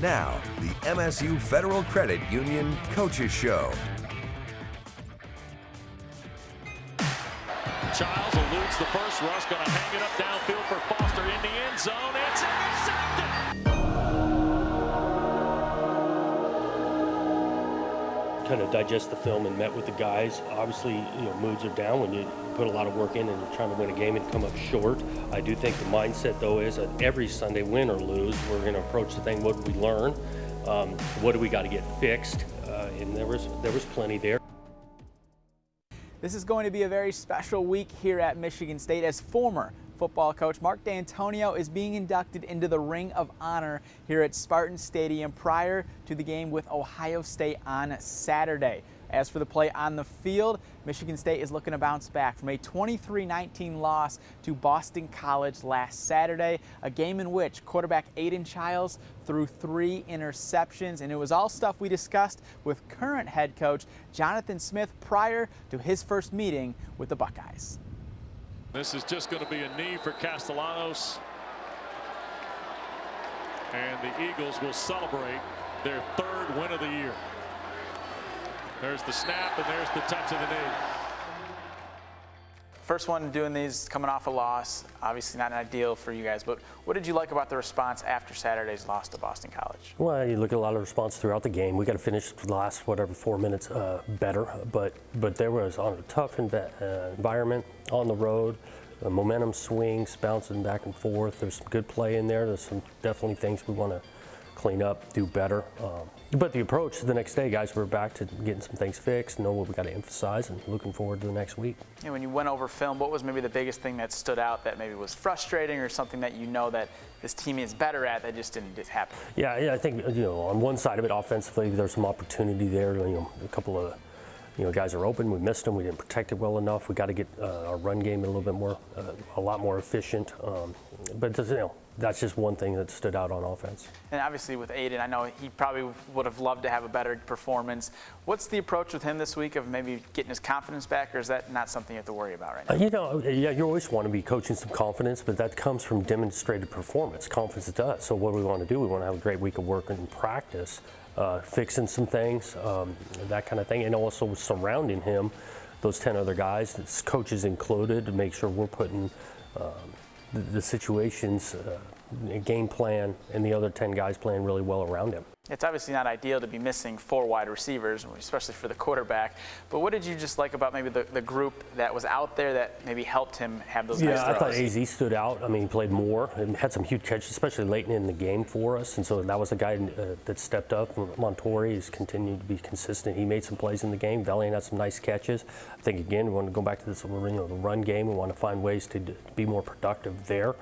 Now, the MSU Federal Credit Union Coaches Show. Childs eludes the first rush, going to hang it up downfield for Foster in the end zone. It's intercepted! Kind of digest the film and met with the guys. Obviously, moods are down when you put a lot of work in and you're trying to win a game and come up short. I do think the mindset, though, is that every Sunday, win or lose, we're going to approach the thing, what did we learn? What do we got to get fixed? And there was plenty there. This is going to be a very special week here at Michigan State as former football coach Mark D'Antonio is being inducted into the Ring of Honor here at Spartan Stadium prior to the game with Ohio State on Saturday. As for the play on the field, Michigan State is looking to bounce back from a 23-19 loss to Boston College last Saturday, a game in which quarterback Aiden Childs threw 3 interceptions, and it was all stuff we discussed with current head coach Jonathan Smith prior to his first meeting with the Buckeyes. This is just going to be a knee for Castellanos, and the Eagles will celebrate their 3rd win of the year. There's the snap, and there's the touch of the knee. First one doing these coming off a loss, obviously not ideal for you guys, but what did you like about the response after Saturday's loss to Boston College? Well, you look at a lot of response throughout the game. We got to finish the last, 4 minutes better, but there was on a tough environment on the road, momentum swings, bouncing back and forth. There's some good play in there. There's some definitely things we want to clean up, do better. But the approach the next day, guys, we're back to getting some things fixed, know what we got to emphasize, and looking forward to the next week. And when you went over film, what was maybe the biggest thing that stood out that maybe was frustrating or something that you know that this team is better at that just didn't happen? Yeah, I think, on one side of it, offensively, there's some opportunity there. A couple of guys are open. We missed them. We didn't protect it well enough. We got to get our run game a little bit more, a lot more efficient. But that's just one thing that stood out on offense. And obviously with Aiden, I know he probably would have loved to have a better performance. What's the approach with him this week of maybe getting his confidence back, or is that not something you have to worry about right now? You always want to be coaching some confidence, but that comes from demonstrated performance. Confidence does. So what do we want to do? We want to have a great week of work and practice, fixing some things, that kind of thing, and also surrounding him, those 10 other guys, coaches included, to make sure we're putting the situations, game plan, and the other 10 guys playing really well around him. It's obviously not ideal to be missing 4 wide receivers, especially for the quarterback. But what did you just like about maybe the group that was out there that maybe helped him have those nice throws? I thought AZ stood out. I mean, he played more and had some huge catches, especially late in the game for us. And so that was a guy that stepped up. Montori has continued to be consistent. He made some plays in the game. Valiant had some nice catches. I think, again, we want to go back to this, the run game. We want to find ways to be more productive there.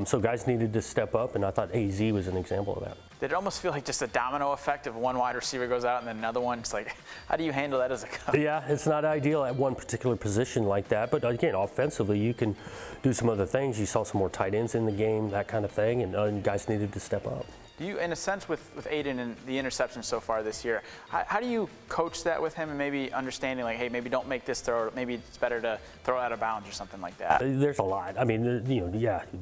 So guys needed to step up, and I thought AZ was an example of that. Did it almost feel like just a domino effect of one wide receiver goes out and then another one? It's like, how do you handle that as a coach? Yeah, it's not ideal at one particular position like that. But again, offensively, you can do some other things. You saw some more tight ends in the game, that kind of thing, and guys needed to step up. Do you, in a sense, with Aiden and the interception so far this year, how do you coach that with him and maybe understanding, like, hey, maybe don't make this throw, maybe it's better to throw out of bounds or something like that? There's a lot. I mean,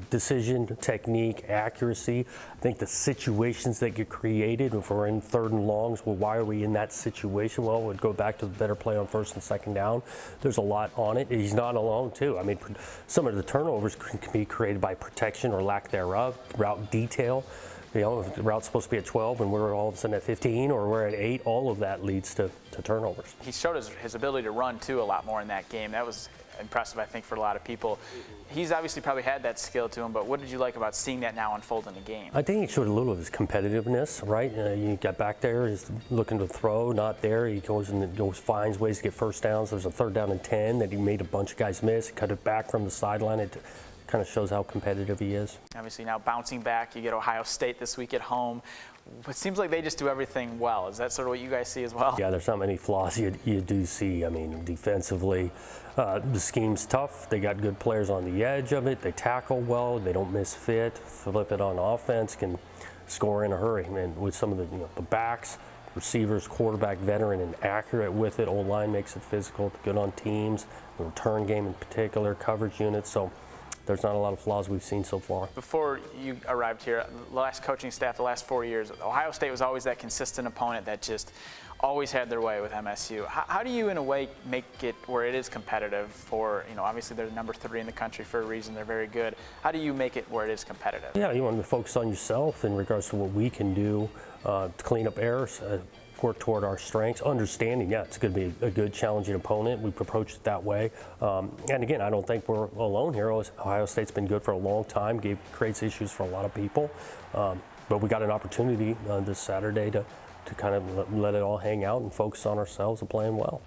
decision, technique, accuracy. I think the situations that get created, if we're in 3rd and longs, well, why are we in that situation? Well, we'd go back to the better play on 1st and 2nd down. There's a lot on it. He's not alone, too. I mean, some of the turnovers can be created by protection or lack thereof, route detail. If the route's supposed to be at 12 and we're all of a sudden at 15 or we're at 8, all of that leads to turnovers. He showed his ability to run, too, a lot more in that game. That was impressive, I think, for a lot of people. He's obviously probably had that skill to him, but what did you like about seeing that now unfold in the game? I think he showed a little of his competitiveness, right? You got back there, he's looking to throw, not there. He goes and finds ways to get first downs. There's a 3rd down and 10 that he made a bunch of guys miss. He cut it back from the sideline. It kind of shows how competitive he is. Obviously now bouncing back, you get Ohio State this week at home. It seems like they just do everything well. Is that sort of what you guys see as well? Yeah, there's not many flaws you do see. I mean, defensively, the scheme's tough. They got good players on the edge of it. They tackle well. They don't misfit. Flip it on offense, can score in a hurry. And with some of the backs, receivers, quarterback, veteran, and accurate with it. O-line makes it physical, good on teams. The return game in particular, coverage units. So there's not a lot of flaws we've seen so far. Before you arrived here, the last coaching staff, the last 4 years, Ohio State was always that consistent opponent that just always had their way with MSU. How do you, in a way, make it where it is competitive for, obviously they're number 3 in the country for a reason, they're very good. How do you make it where it is competitive? Yeah, you want to focus on yourself in regards to what we can do to clean up errors, work toward our strengths, understanding, it's going to be a good, challenging opponent. We've approached it that way. And again, I don't think we're alone here. Ohio State's been good for a long time, creates issues for a lot of people. But we got an opportunity this Saturday to kind of let it all hang out and focus on ourselves and playing well.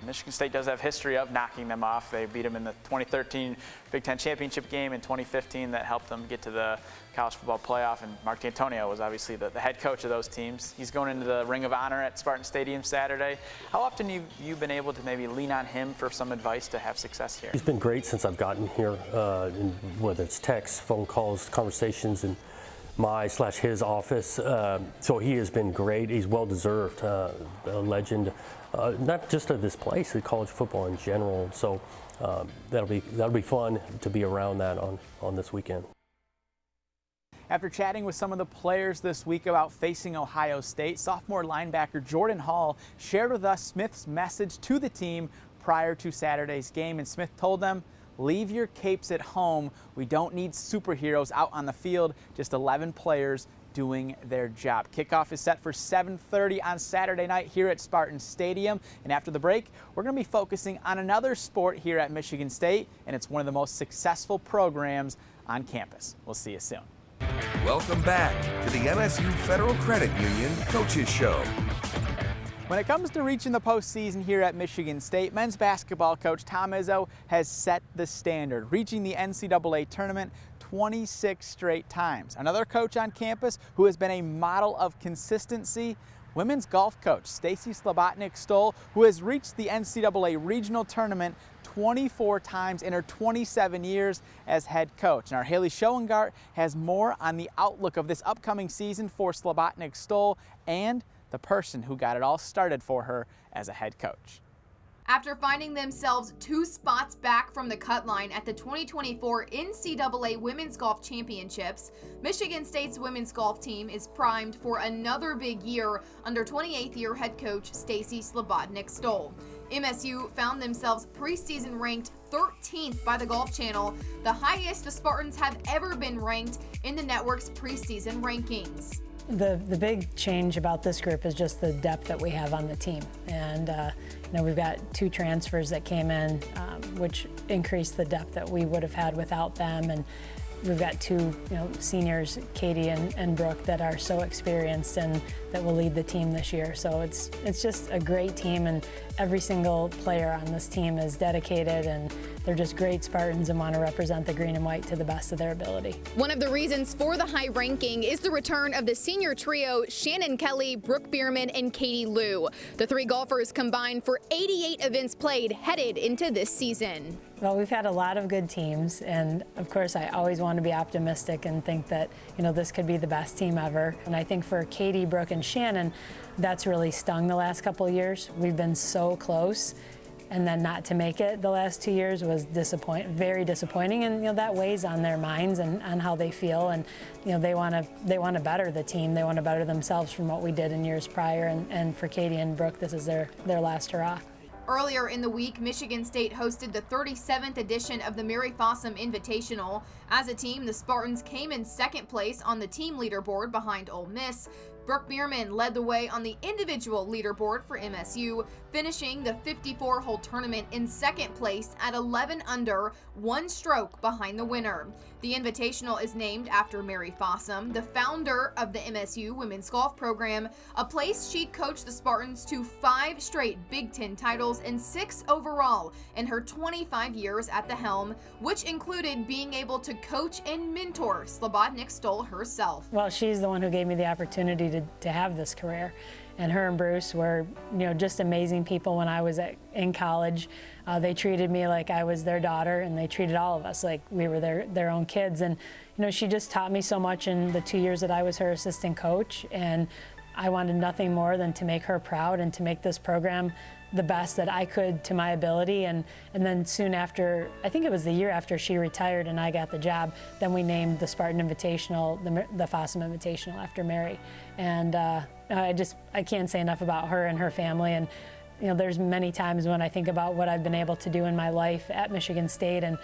Michigan State does have history of knocking them off. They beat them in the 2013 Big Ten championship game. In 2015, that helped them get to the college football playoff. And Mark D'Antonio was obviously the head coach of those teams. He's going into the Ring of Honor at Spartan Stadium Saturday. How often have you been able to maybe lean on him for some advice to have success here? He's been great since I've gotten here, whether it's texts, phone calls, conversations, and my/his office. So he has been great. He's well-deserved, a legend, not just of this place, of college football in general. So that'll be fun to be around that on this weekend. After chatting with some of the players this week about facing Ohio State, sophomore linebacker Jordan Hall shared with us Smith's message to the team prior to Saturday's game. And Smith told them, "Leave your capes at home. We don't need superheroes out on the field, just 11 players doing their job." Kickoff is set for 7:30 on Saturday night here at Spartan Stadium. And after the break, we're going to be focusing on another sport here at Michigan State, and it's one of the most successful programs on campus. We'll see you soon. Welcome back to the MSU Federal Credit Union Coaches Show. When it comes to reaching the postseason here at Michigan State, men's basketball coach Tom Izzo has set the standard, reaching the NCAA tournament 26 straight times. Another coach on campus who has been a model of consistency, women's golf coach Stacy Slobotnik-Stoll, who has reached the NCAA regional tournament 24 times in her 27 years as head coach. And our Haley Schoengart has more on the outlook of this upcoming season for Slobotnik-Stoll and the person who got it all started for her as a head coach. After finding themselves 2 spots back from the cut line at the 2024 NCAA Women's Golf Championships, Michigan State's women's golf team is primed for another big year under 28th-year head coach Stacy Slobotnik-Stoll. MSU found themselves preseason ranked 13th by the Golf Channel, the highest the Spartans have ever been ranked in the network's preseason rankings. The big change about this group is just the depth that we have on the team. And we've got 2 transfers that came in, which increased the depth that we would have had without them. And we've got 2 seniors, Katie and Brooke, that are so experienced and that will lead the team this year. So it's just a great team, and every single player on this team is dedicated, and they're just great Spartans and want to represent the green and white to the best of their ability. One of the reasons for the high ranking is the return of the senior trio Shannon Kelly, Brooke Bierman, and Katie Liu. The 3 golfers combined for 88 events played headed into this season. Well, we've had a lot of good teams, and of course I always want to be optimistic and think that this could be the best team ever. And I think for Katie, Brooke, and Shannon, that's really stung the last couple of years. We've been so close, and then not to make it the last 2 years was very disappointing, and that weighs on their minds and on how they feel. And they want to better the team. They want to better themselves from what we did in years prior. And for Katie and Brooke, this is their last hurrah. Earlier in the week, Michigan State hosted the 37th edition of the Mary Fossum Invitational. As a team, the Spartans came in second place on the team leaderboard behind Ole Miss. Brooke Bierman led the way on the individual leaderboard for MSU, finishing the 54-hole tournament in second place at 11 under, 1 stroke behind the winner. The Invitational is named after Mary Fossum, the founder of the MSU women's golf program, a place she'd coached the Spartans to 5 straight Big Ten titles and 6 overall in her 25 years at the helm, which included being able to coach and mentor Slobotnik-Stoll herself. Well, she's the one who gave me the opportunity to have this career. And her and Bruce were, just amazing people when I was in college. They treated me like I was their daughter, and they treated all of us like we were their own kids. And, she just taught me so much in the 2 years that I was her assistant coach. And I wanted nothing more than to make her proud and to make this program the best that I could to my ability. And then soon after, I think it was the year after she retired and I got the job, then we named the Spartan Invitational the Fossum Invitational after Mary. And I can't say enough about her and her family. And there's many times when I think about what I've been able to do in my life at Michigan State, and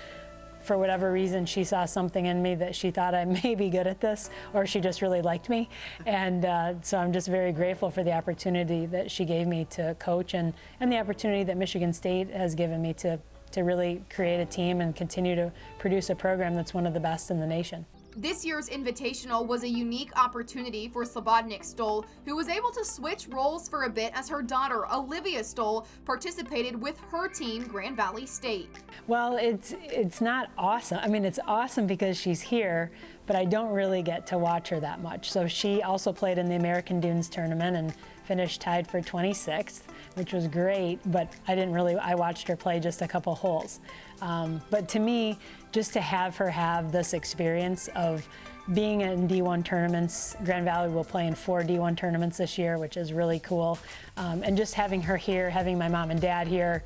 for whatever reason, she saw something in me that she thought I may be good at this, or she just really liked me. And so I'm just very grateful for the opportunity that she gave me to coach, and the opportunity that Michigan State has given me to really create a team and continue to produce a program that's one of the best in the nation. This year's Invitational was a unique opportunity for Slobodnik Stoll, who was able to switch roles for a bit as her daughter, Olivia Stoll, participated with her team, Grand Valley State. Well, it's not awesome. I mean, it's awesome because she's here, but I don't really get to watch her that much. So she also played in the American Dunes tournament and finished tied for 26th, which was great, but I watched her play just a couple holes. But to me, just to have her have this experience of being in D1 tournaments, Grand Valley will play in 4 D1 tournaments this year, which is really cool. And just having her here, having my mom and dad here,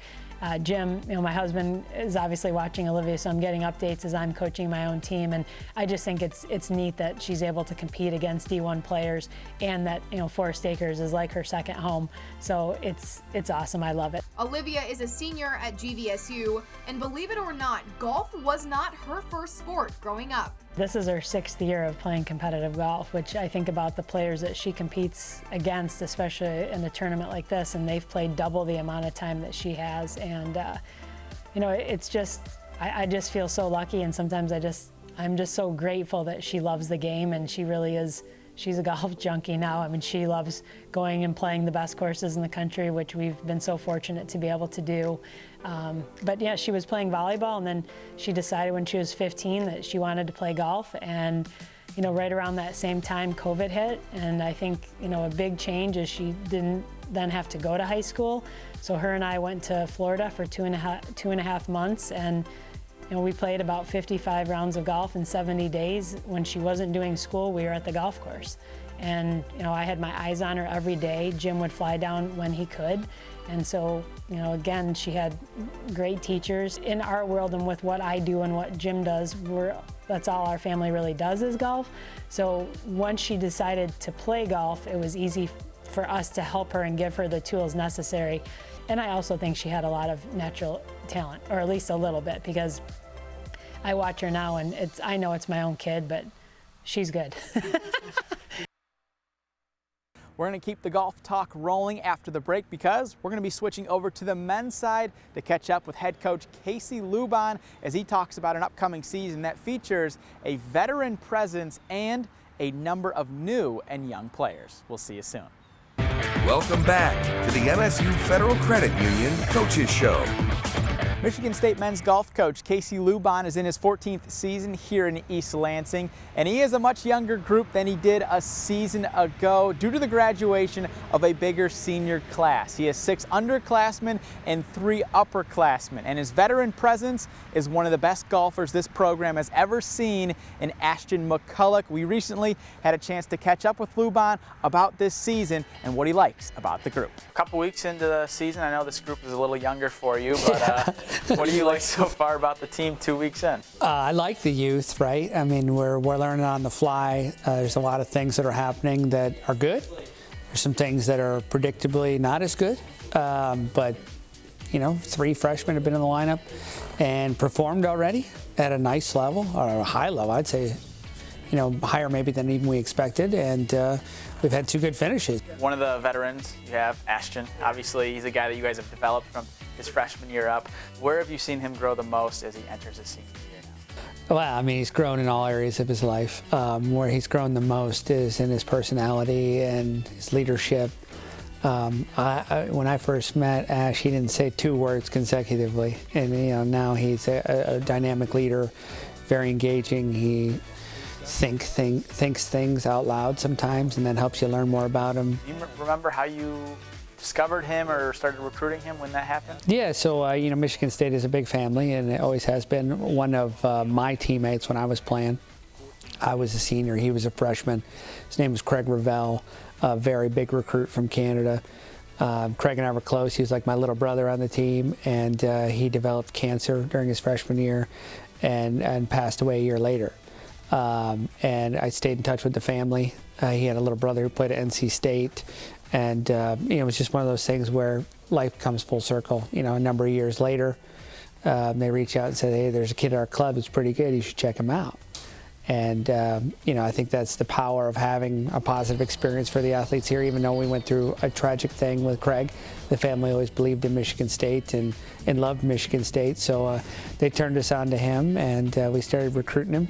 Jim, my husband is obviously watching Olivia, so I'm getting updates as I'm coaching my own team, and I just think it's neat that she's able to compete against D1 players, and that Forest Acres is like her second home. So it's awesome. I love it. Olivia is a senior at GVSU, and believe it or not, golf was not her first sport growing up. This is her 6th year of playing competitive golf, which I think about the players that she competes against, especially in a tournament like this, and they've played double the amount of time that she has. And, it's just, I just feel so lucky, and sometimes I'm just so grateful that she loves the game, and she really is. She's a golf junkie now. I mean, she loves going and playing the best courses in the country, which we've been so fortunate to be able to do. But yeah, she was playing volleyball, and then she decided when she was 15 that she wanted to play golf. And right around that same time, COVID hit, and I think a big change is she didn't then have to go to high school. So her and I went to Florida for two and a half months, and we played about 55 rounds of golf in 70 days. When she wasn't doing school, we were at the golf course. And, I had my eyes on her every day. Jim would fly down when he could. And so, again, she had great teachers. In our world, and with what I do and what Jim does, that's all our family really does is golf. So once she decided to play golf, it was easy for us to help her and give her the tools necessary. And I also think she had a lot of natural talent, or at least a little bit, because I watch her now, and I know it's my own kid, but she's good. We're going to keep the golf talk rolling after the break, because we're going to be switching over to the men's side to catch up with head coach Casey Luban as he talks about an upcoming season that features a veteran presence and a number of new and young players. We'll see you soon. Welcome back to the MSU Federal Credit Union Coaches Show. Michigan State men's golf coach Casey Luban is in his 14th season here in East Lansing, and he is a much younger group than he did a season ago due to the graduation of a bigger senior class. He has 6 underclassmen and 3 upperclassmen, and his veteran presence is one of the best golfers this program has ever seen in Ashton McCulloch. We recently had a chance to catch up with Luban about this season and what he likes about the group. A couple weeks into the season, I know this group is a little younger for you, but what do you like so far about the team 2 weeks in? I like the youth, right? I mean, we're learning on the fly. There's a lot of things that are happening that are good. There's some things that are predictably not as good. But, 3 freshmen have been in the lineup and performed already at a nice level, or a high level, I'd say, higher maybe than even we expected. And we've had 2 good finishes. One of the veterans you have, Ashton. Obviously, he's a guy that you guys have developed from his freshman year up. Where have you seen him grow the most as he enters his senior year now? Well, I mean, he's grown in all areas of his life. Where he's grown the most is in his personality and his leadership. When I first met Ash, he didn't say 2 words consecutively, and now he's a dynamic leader, very engaging. He thinks things out loud sometimes, and then helps you learn more about him. Do you remember how you discovered him or started recruiting him when that happened? Yeah, so Michigan State is a big family, and it always has been. One of my teammates when I was playing, I was a senior, he was a freshman. His name was Craig Ravel. a very big recruit from Canada. Craig and I were close. He was like my little brother on the team, and he developed cancer during his freshman year and passed away a year later. And I stayed in touch with the family. He had a little brother who played at NC State, and it was just one of those things where life comes full circle. A number of years later, they reach out and say, hey, there's a kid at our club that's pretty good. You should check him out. And, I think that's the power of having a positive experience for the athletes here. Even though we went through a tragic thing with Craig, the family always believed in Michigan State and loved Michigan State. So they turned us on to him, and we started recruiting him.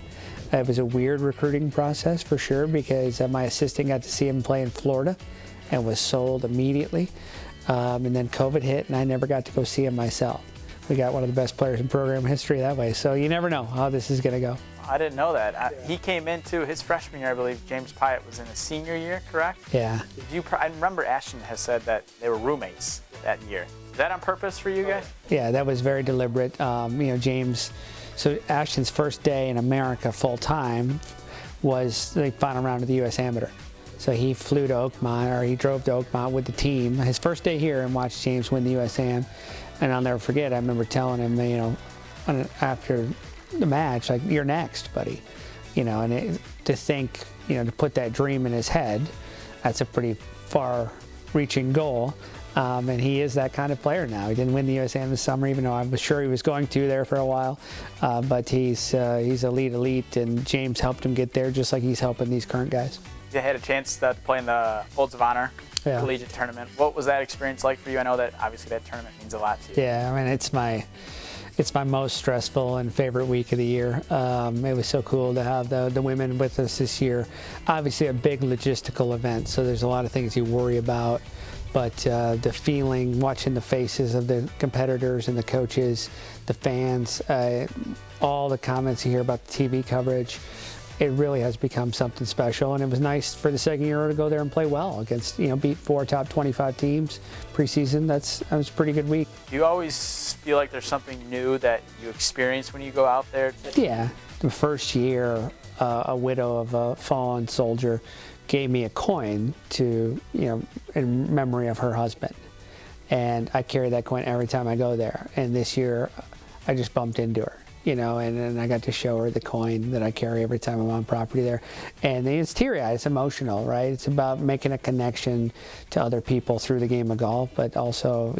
It was a weird recruiting process for sure, because my assistant got to see him play in Florida and was sold immediately. And then COVID hit, and I never got to go see him myself. We got one of the best players in program history that way. So you never know how this is going to go. I didn't know that. He came into his freshman year, I believe. James Pyatt was in his senior year, correct? Yeah. I remember Ashton has said that they were roommates that year. Is that on purpose for you guys? Yeah, that was very deliberate. James, so Ashton's first day in America full time was the final round of the U.S. Amateur. So he flew to Oakmont, or he drove to Oakmont with the team his first day here and watched James win the U.S. Am. And I'll never forget, I remember telling him, after the match, like, you're next, buddy. To think, to put that dream in his head, that's a pretty far-reaching goal. And he is that kind of player now. He didn't win the USAM this summer, even though I was sure he was going to there for a while. But he's elite, and James helped him get there, just like he's helping these current guys. You had a chance to play in the Folds of Honor collegiate tournament. What was that experience like for you? I know that obviously that tournament means a lot to you. Yeah, it's my most stressful and favorite week of the year. It was so cool to have the women with us this year. Obviously a big logistical event, so there's a lot of things you worry about. But the feeling, watching the faces of the competitors and the coaches, the fans, all the comments you hear about the TV coverage, it really has become something special. And it was nice for the second year to go there and play well against, beat 4 top 25 teams preseason. That was a pretty good week. Do you always feel like there's something new that you experience when you go out there? Yeah. The first year, a widow of a fallen soldier gave me a coin to, in memory of her husband. And I carry that coin every time I go there. And this year, I just bumped into her, and then I got to show her the coin that I carry every time I'm on property there. And it's teary-eyed, it's emotional, right? It's about making a connection to other people through the game of golf, but also,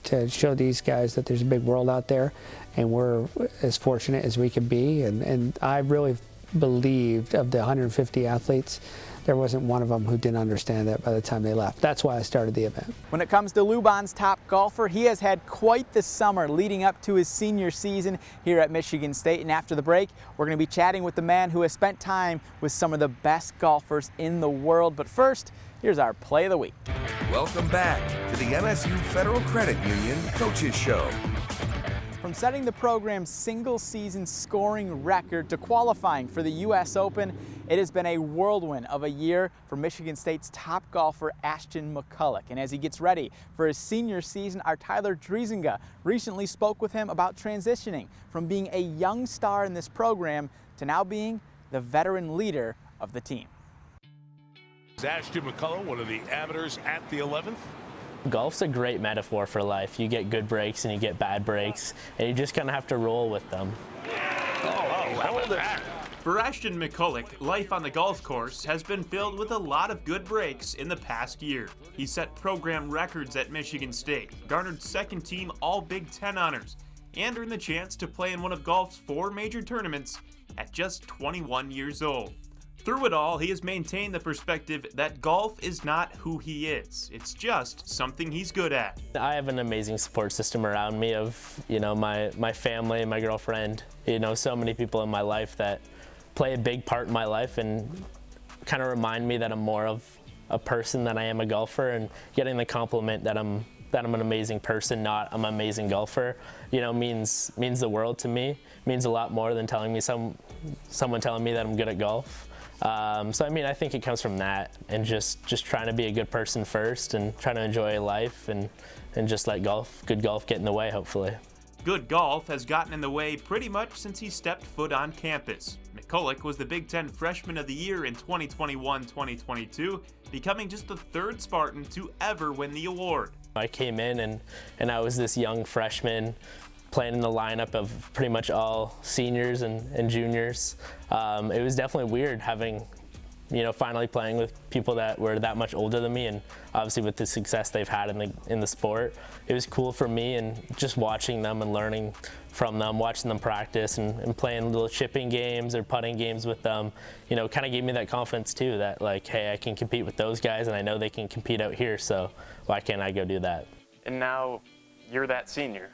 to show these guys that there's a big world out there, and we're as fortunate as we can be. And I really believed, of the 150 athletes, there wasn't one of them who didn't understand that by the time they left. That's why I started the event. When it comes to Lubon's top golfer, he has had quite the summer leading up to his senior season here at Michigan State. And after the break, we're going to be chatting with the man who has spent time with some of the best golfers in the world. But first, here's our Play of the Week. Welcome back to the MSU Federal Credit Union Coaches Show. From setting the program's single-season scoring record to qualifying for the U.S. Open, it has been a whirlwind of a year for Michigan State's top golfer, Ashton McCulloch. And as he gets ready for his senior season, our Tyler Driesinga recently spoke with him about transitioning from being a young star in this program to now being the veteran leader of the team. Is Ashton McCulloch one of the amateurs at the 11th? Golf's a great metaphor for life. You get good breaks and you get bad breaks, and you just kind of have to roll with them. How about that? For Ashton McCulloch, life on the golf course has been filled with a lot of good breaks in the past year. He set program records at Michigan State, garnered second-team All-Big Ten honors, and earned the chance to play in one of golf's 4 major tournaments at just 21 years old. Through it all, he has maintained the perspective that golf is not who he is. It's just something he's good at. I have an amazing support system around me of, my family, my girlfriend, so many people in my life that play a big part in my life and kind of remind me that I'm more of a person than I am a golfer, and getting the compliment that I'm an amazing person, not I'm an amazing golfer, means the world to me. Means a lot more than telling me someone telling me that I'm good at golf. I think it comes from that, and just trying to be a good person first and trying to enjoy life and just let good golf get in the way, hopefully. Good golf has gotten in the way pretty much since he stepped foot on campus. McCulloch was the Big Ten Freshman of the Year in 2021-2022, becoming just the third Spartan to ever win the award. I came in and I was this young freshman playing in the lineup of pretty much all seniors and juniors. It was definitely weird having, finally playing with people that were that much older than me, and obviously with the success they've had in the sport. It was cool for me, and just watching them and learning from them, watching them practice and playing little chipping games or putting games with them, kind of gave me that confidence too, that like, hey, I can compete with those guys and I know they can compete out here, so why can't I go do that? And now you're that senior.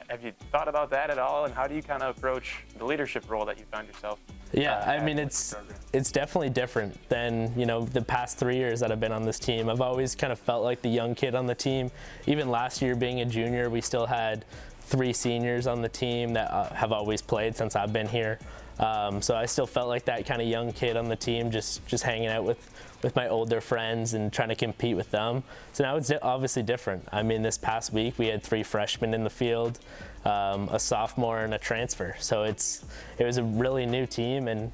Have you thought about that at all, and how do you kind of approach the leadership role that you found yourself? Yeah, I mean, it's definitely different than, the past 3 years that I've been on this team. I've always kind of felt like the young kid on the team. Even last year being a junior, we still had 3 seniors on the team that have always played since I've been here. So I still felt like that kind of young kid on the team, just hanging out with my older friends and trying to compete with them. So now it's obviously different. I mean, this past week we had 3 freshmen in the field, a sophomore and a transfer. So it was a really new team, and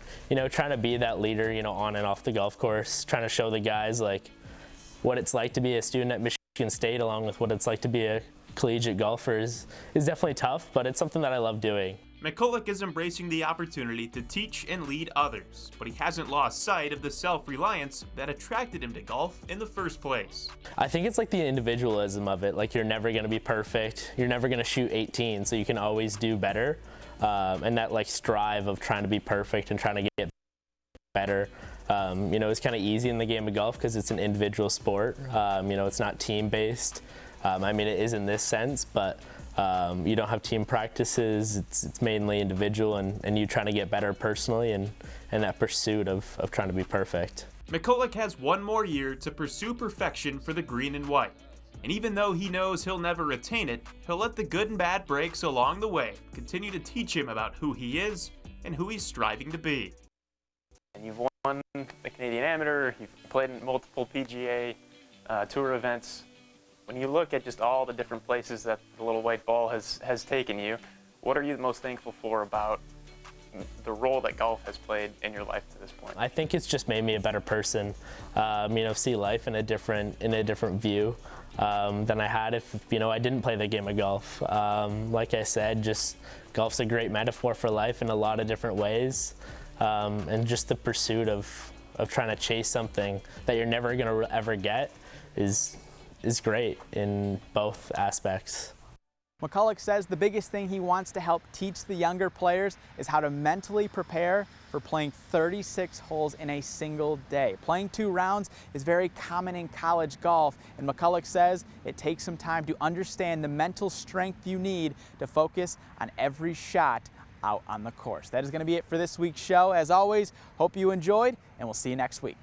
trying to be that leader, on and off the golf course, trying to show the guys like what it's like to be a student at Michigan State, along with what it's like to be a collegiate golfer is definitely tough, but it's something that I love doing. McCulloch is embracing the opportunity to teach and lead others, but he hasn't lost sight of the self-reliance that attracted him to golf in the first place. I think it's like the individualism of it. Like, you're never going to be perfect. You're never going to shoot 18, so you can always do better. And that like strive of trying to be perfect and trying to get better. It's kind of easy in the game of golf because it's an individual sport. It's not team-based. I mean, it is in this sense, but you don't have team practices. It's mainly individual, and you trying to get better personally, and that pursuit of trying to be perfect. McCulloch has one more year to pursue perfection for the green and white. And even though he knows he'll never attain it, he'll let the good and bad breaks along the way continue to teach him about who he is and who he's striving to be. And you've won the Canadian Amateur, you've played in multiple PGA Tour events. When you look at just all the different places that the little white ball has taken you, what are you most thankful for about the role that golf has played in your life to this point? I think it's just made me a better person. See life in a different view than I had if I didn't play the game of golf. Like I said, just golf's a great metaphor for life in a lot of different ways, and just the pursuit of trying to chase something that you're never going to ever get is great in both aspects. McCulloch says the biggest thing he wants to help teach the younger players is how to mentally prepare for playing 36 holes in a single day. Playing 2 rounds is very common in college golf, and McCulloch says it takes some time to understand the mental strength you need to focus on every shot out on the course. That is going to be it for this week's show. As always, hope you enjoyed, and we'll see you next week.